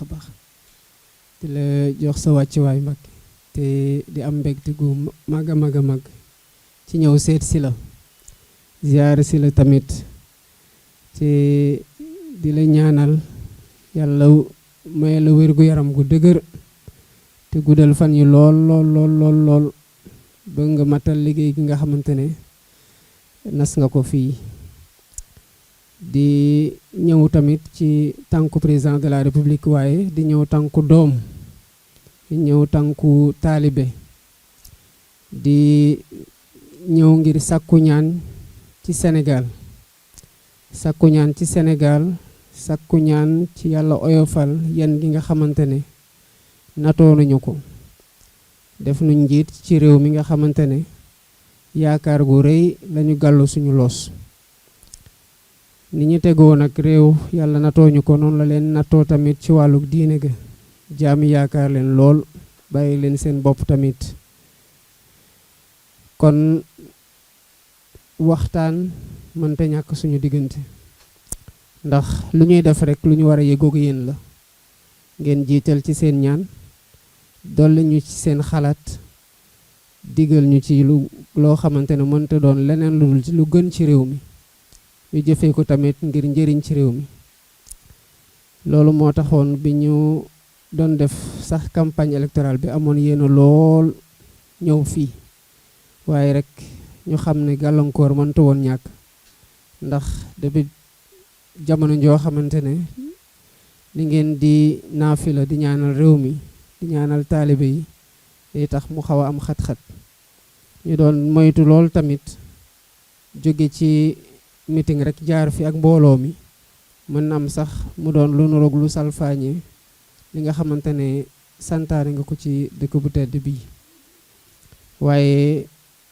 baax di la jox sa wàccuwaay Mbàkke te di am mbégte gu mag a mag a mag ci ñëw seet si la ziyaare si la tamit te di la ñaanal yàlla may la wér gu yaram gu dëgër te guddal fan yi lool lool lool lool lool ba nga matal liggéey gi nga xamante ne nas nga ko fii di ñëw tamit ci tànku président de la république waaye di ñëw tànku doom di ñëw tànku taalibe di ñëw ngir sàkku ñaan ci Sénégal sàkku ñaan ci Sénégal sàkku ñaan ci yàlla oyofal yan gi nga xamante ne natoo nañu ko def nu njiit ci réew mi nga xamante ne yaakaar gu rëy lañu gàllu suñu loos ni ñu tegoo nag réew yàlla natoo ñu ko noonu la leen natoo tamit ci wàllu diine ga jaami yaakaar leen lool bàyyi leen seen bopp tamit kon waxtaan mënta ñàkk suñu diggante ndax lu ñuy def rek lu ñu war a yëgoog yéen la ngeen jiital ci seen ñaan dolli ñu ci seen xalaat digal ñu ci loo xamante ne mënta doon leneen lu gën ci réew mi ñu jëfee ko tamit ngir njëriñ ci réew mi loolu moo taxoon bi ñu doon def sax campagne électorale bi amoon yéena lool ñëw fii waaye rek ñu xam ne gàllankoor mënta woon ñàkk ndax depuis jamono joo xamante ne li ngeen di naafila di ñaanal réew mi di ñaanal taalibe yi day tax mu xaw a am xat-xat ñu doon moytu lool tamit jóge ci meeting rek jaar fi ak mbooloo mi mën na am sax mu doon lu nuroog lu salfaañe li nga xamante ne santaane nga ko ci dëkk bu tedd bii waaye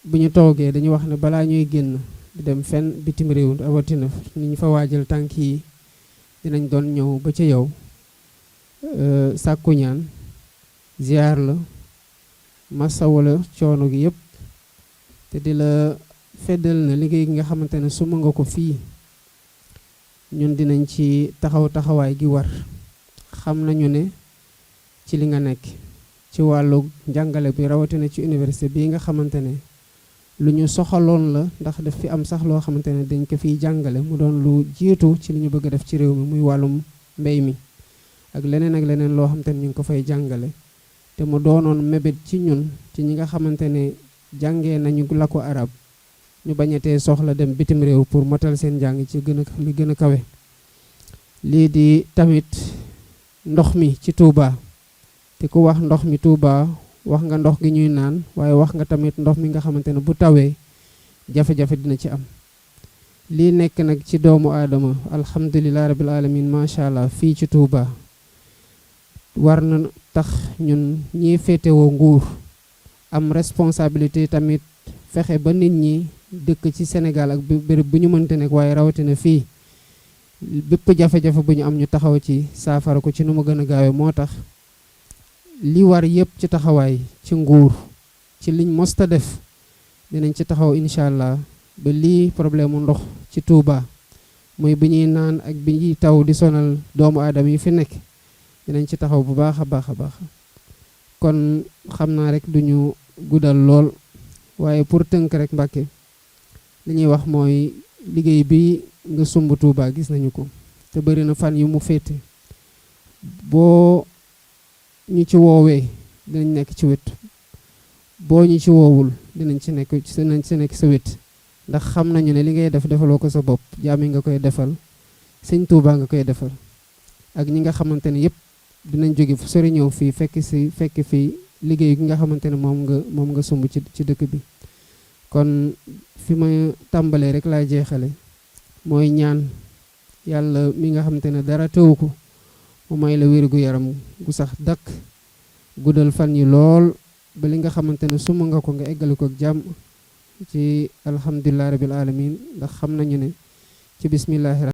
bu ñu toogee dañuy wax ne balaa ñuy génn di dem fenn bitim réew rawatina ni ñu fa waajal tànk yi dinañ doon ñëw ba ca yow sàkku ñaan ziar la massa wala coono gi yëpp te di la feddal na liggéey gi nga xamante ne suma nga ko fii ñun dinañ ci taxawaay gi war xam nañu ne ci li nga nekk ci wàllu njàngale bi rawatina ci université bii nga xamante ne lu ñu soxaloon la ndax daf fi am sax loo xamante ne dañ ko fiy jàngale mu doon lu jiitu ci li ñu bëgg a def ci réew mi muy wàllum mbéy mi ak leneen loo xamante ne ñu ngi ko fay jàngale te mu doonoon mébét ci ñun ci ñi nga xamante ne jàngee nañu làkku arab ñu bañatee soxla dem bitim réew pour motal seen jàng ci li gën a kawe lii di tamit ndox mi ci Touba te ku wax ndox mi Touba wax nga ndox gi ñuy naan waaye wax nga tamit ndox mi nga xamante ne bu tawee jafe-jafe dina ci am lii nekk nag ci doomu aadama alhamdulilah rabbil alamin macha allah fii ci Touba war na tax ñun ñiy féetewoo nguur am responsabilité tamit fexe ba nit ñi dëkk ci Sénégal ak béréb bu ñu mënte nekk waaye rawatina fii bépp jafe-jafe bu ñu am ñu taxaw ci saafara ko ci nu mu gën a gaawee moo tax li war yëpp ci taxawaay ci nguur ci liñ mosta def dinañ ci taxaw incha allah ba lii problème mu ndox ci Touba mooy bi ñuy naan ak bi ñuy taw di sonal doomu aadama yi fi nekk dinañ ci taxaw bu baax a baax a baax kon xam naa rek duñu guddal lool waaye pour tënk rek Mbàkke li ñuy wax mooy liggéey bi nga sumb Touba gis nañu ko te bëri na fan yu mu féete boo ñu ci woowee dinañ nekk ci wet boo ñu ci woowul dinañ ci nekk sa wet ndax xam nañu ne li ngay def defaloo ko sa bopp jaami nga koy defal sëñ Touba nga koy defal ak ñi nga xamante ne yëpp dinañ jóge fu sori ñëw fii fekk fii liggéey gi nga xamante ne moom nga sumb ci dëkk bi kon fi ma tàmbalee rek laa jeexale mooy ñaan yàlla mi nga xamante ne dara teewu ko mu may la wér gu yaram gu sax dakk guddal fan yi lool ba li nga xamante ne suma nga ko nga eggale ko ak jàmm ci alhamdulilah rabbil alamin ndax xam nañu ne ci bismillahi